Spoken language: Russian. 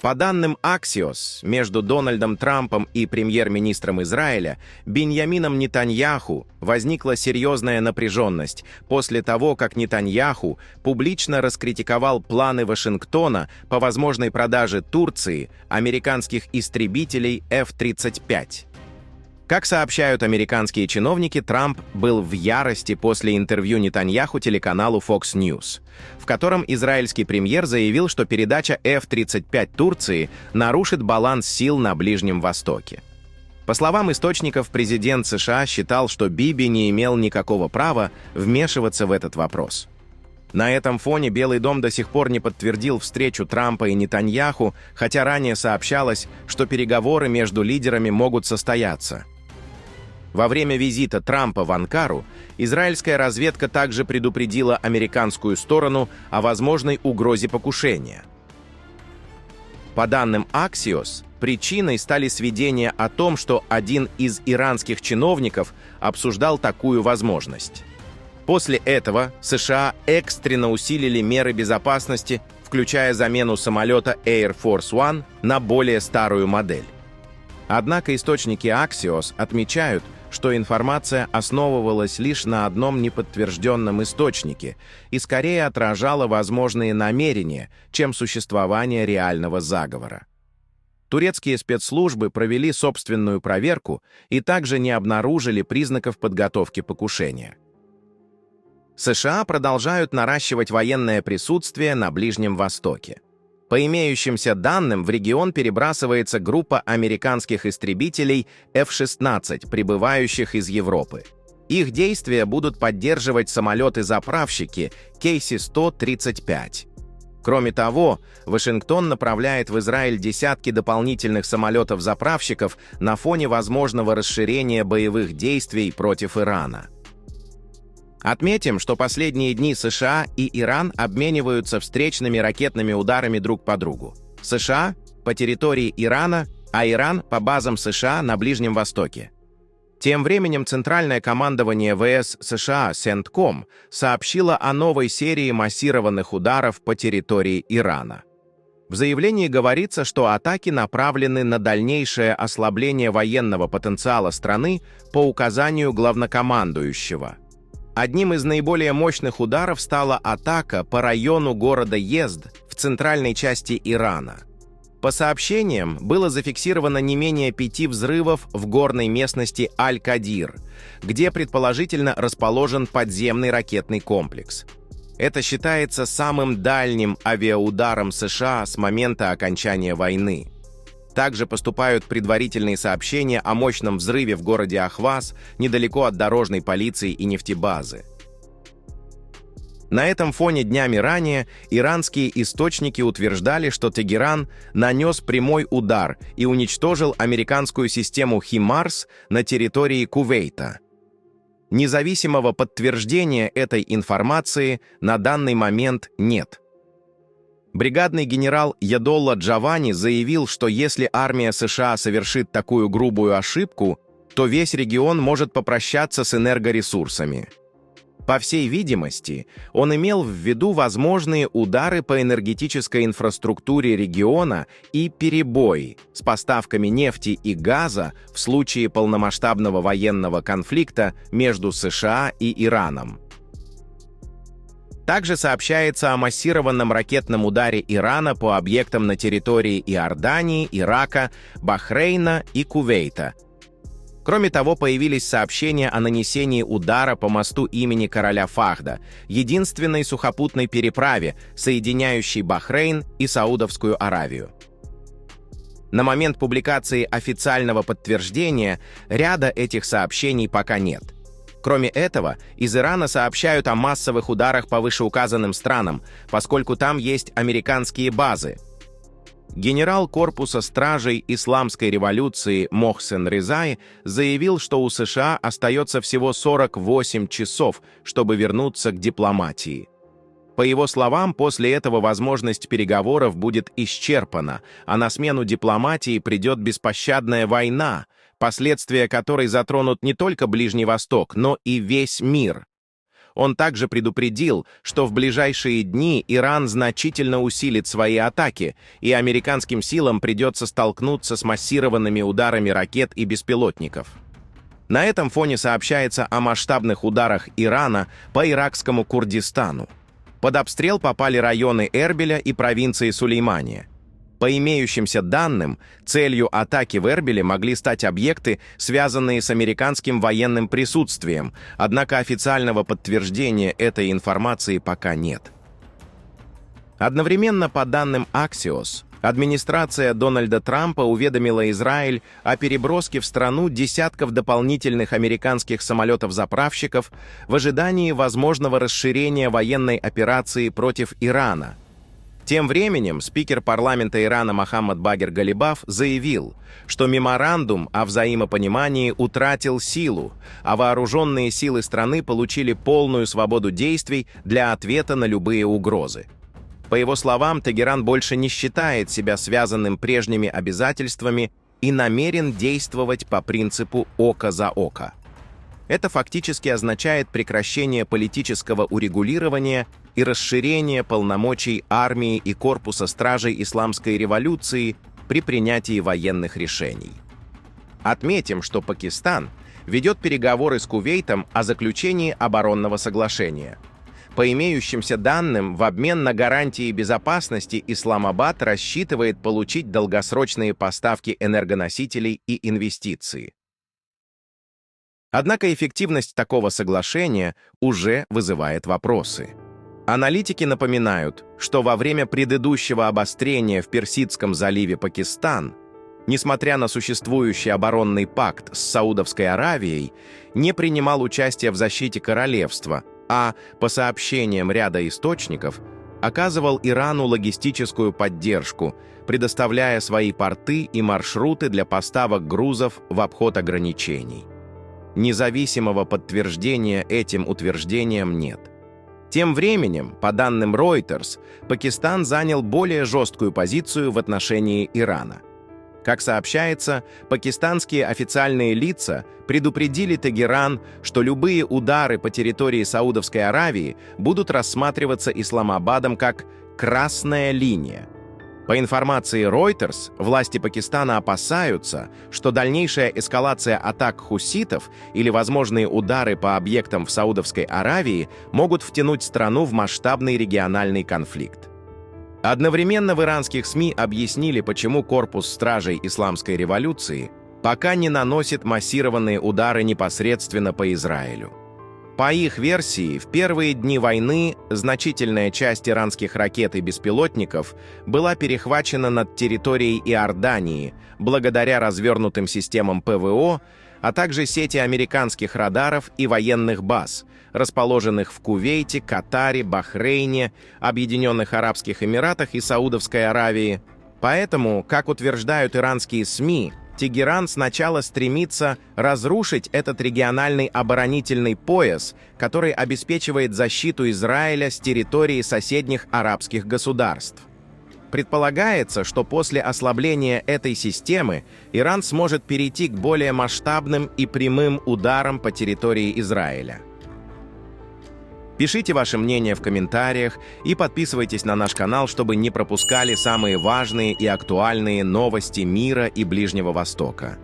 По данным Axios, между Дональдом Трампом и премьер-министром Израиля Биньямином Нетаньяху возникла серьезная напряженность после того, как Нетаньяху публично раскритиковал планы Вашингтона по возможной продаже Турции американских истребителей F-35. Как сообщают американские чиновники, Трамп был в ярости после интервью Нетаньяху телеканалу Fox News, в котором израильский премьер заявил, что передача F-35 Турции нарушит баланс сил на Ближнем Востоке. По словам источников, президент США считал, что Биби не имел никакого права вмешиваться в этот вопрос. На этом фоне Белый дом до сих пор не подтвердил встречу Трампа и Нетаньяху, хотя ранее сообщалось, что переговоры между лидерами могут состояться. Во время визита Трампа в Анкару израильская разведка также предупредила американскую сторону о возможной угрозе покушения. По данным Axios, причиной стали сведения о том, что один из иранских чиновников обсуждал такую возможность. После этого США экстренно усилили меры безопасности, включая замену самолета Air Force One на более старую модель. Однако источники Axios отмечают, что информация основывалась лишь на одном неподтвержденном источнике и скорее отражала возможные намерения, чем существование реального заговора. Турецкие спецслужбы провели собственную проверку и также не обнаружили признаков подготовки покушения. США продолжают наращивать военное присутствие на Ближнем Востоке. По имеющимся данным, в регион перебрасывается группа американских истребителей F-16, прибывающих из Европы. Их действия будут поддерживать самолеты-заправщики KC-135. Кроме того, Вашингтон направляет в Израиль десятки дополнительных самолетов-заправщиков на фоне возможного расширения боевых действий против Ирана. Отметим, что последние дни США и Иран обмениваются встречными ракетными ударами друг по другу. США по территории Ирана, а Иран по базам США на Ближнем Востоке. Тем временем Центральное командование ВС США CENTCOM сообщило о новой серии массированных ударов по территории Ирана. В заявлении говорится, что атаки направлены на дальнейшее ослабление военного потенциала страны по указанию главнокомандующего. Одним из наиболее мощных ударов стала атака по району города Езд в центральной части Ирана. По сообщениям, было зафиксировано не менее 5 взрывов в горной местности Аль-Кадир, где предположительно расположен подземный ракетный комплекс. Это считается самым дальним авиаударом США с момента окончания войны. Также поступают предварительные сообщения о мощном взрыве в городе Ахваз, недалеко от дорожной полиции и нефтебазы. На этом фоне днями ранее иранские источники утверждали, что Тегеран нанес прямой удар и уничтожил американскую систему «Химарс» на территории Кувейта. Независимого подтверждения этой информации на данный момент нет. Бригадный генерал Ядолла Джавани заявил, что если армия США совершит такую грубую ошибку, то весь регион может попрощаться с энергоресурсами. По всей видимости, он имел в виду возможные удары по энергетической инфраструктуре региона и перебои с поставками нефти и газа в случае полномасштабного военного конфликта между США и Ираном. Также сообщается о массированном ракетном ударе Ирана по объектам на территории Иордании, Ирака, Бахрейна и Кувейта. Кроме того, появились сообщения о нанесении удара по мосту имени короля Фахда, единственной сухопутной переправе, соединяющей Бахрейн и Саудовскую Аравию. На момент публикации официального подтверждения ряда этих сообщений пока нет. Кроме этого, из Ирана сообщают о массовых ударах по вышеуказанным странам, поскольку там есть американские базы. Генерал корпуса стражей Исламской революции Мохсен Резай заявил, что у США остается всего 48 часов, чтобы вернуться к дипломатии. По его словам, после этого возможность переговоров будет исчерпана, а на смену дипломатии придет беспощадная война, последствия которой затронут не только Ближний Восток, но и весь мир. Он также предупредил, что в ближайшие дни Иран значительно усилит свои атаки, и американским силам придется столкнуться с массированными ударами ракет и беспилотников. На этом фоне сообщается о масштабных ударах Ирана по иракскому Курдистану. Под обстрел попали районы Эрбиля и провинции Сулеймания. По имеющимся данным, целью атаки в Эрбиле могли стать объекты, связанные с американским военным присутствием, однако официального подтверждения этой информации пока нет. Одновременно, по данным Axios, администрация Дональда Трампа уведомила Израиль о переброске в страну десятков дополнительных американских самолетов-заправщиков в ожидании возможного расширения военной операции против Ирана. Тем временем спикер парламента Ирана Мохаммад Багир Галибаф заявил, что меморандум о взаимопонимании утратил силу, а вооруженные силы страны получили полную свободу действий для ответа на любые угрозы. По его словам, Тегеран больше не считает себя связанным прежними обязательствами и намерен действовать по принципу «око за око». Это фактически означает прекращение политического урегулирования и расширение полномочий армии и корпуса стражей исламской революции при принятии военных решений. Отметим, что Пакистан ведет переговоры с Кувейтом о заключении оборонного соглашения. По имеющимся данным, в обмен на гарантии безопасности Исламабад рассчитывает получить долгосрочные поставки энергоносителей и инвестиции. Однако эффективность такого соглашения уже вызывает вопросы. Аналитики напоминают, что во время предыдущего обострения в Персидском заливе Пакистан, несмотря на существующий оборонный пакт с Саудовской Аравией, не принимал участия в защите королевства, а, по сообщениям ряда источников, оказывал Ирану логистическую поддержку, предоставляя свои порты и маршруты для поставок грузов в обход ограничений. Независимого подтверждения этим утверждениям нет. Тем временем, по данным Reuters, Пакистан занял более жесткую позицию в отношении Ирана. Как сообщается, пакистанские официальные лица предупредили Тегеран, что любые удары по территории Саудовской Аравии будут рассматриваться Исламабадом как «красная линия». По информации Reuters, власти Пакистана опасаются, что дальнейшая эскалация атак хуситов или возможные удары по объектам в Саудовской Аравии могут втянуть страну в масштабный региональный конфликт. Одновременно в иранских СМИ объяснили, почему корпус стражей исламской революции пока не наносит массированные удары непосредственно по Израилю. По их версии, в первые дни войны значительная часть иранских ракет и беспилотников была перехвачена над территорией Иордании благодаря развернутым системам ПВО, а также сети американских радаров и военных баз, расположенных в Кувейте, Катаре, Бахрейне, Объединенных Арабских Эмиратах и Саудовской Аравии. Поэтому, как утверждают иранские СМИ, Тегеран сначала стремится разрушить этот региональный оборонительный пояс, который обеспечивает защиту Израиля с территории соседних арабских государств. Предполагается, что после ослабления этой системы Иран сможет перейти к более масштабным и прямым ударам по территории Израиля. Пишите ваше мнение в комментариях и подписывайтесь на наш канал, чтобы не пропускали самые важные и актуальные новости мира и Ближнего Востока.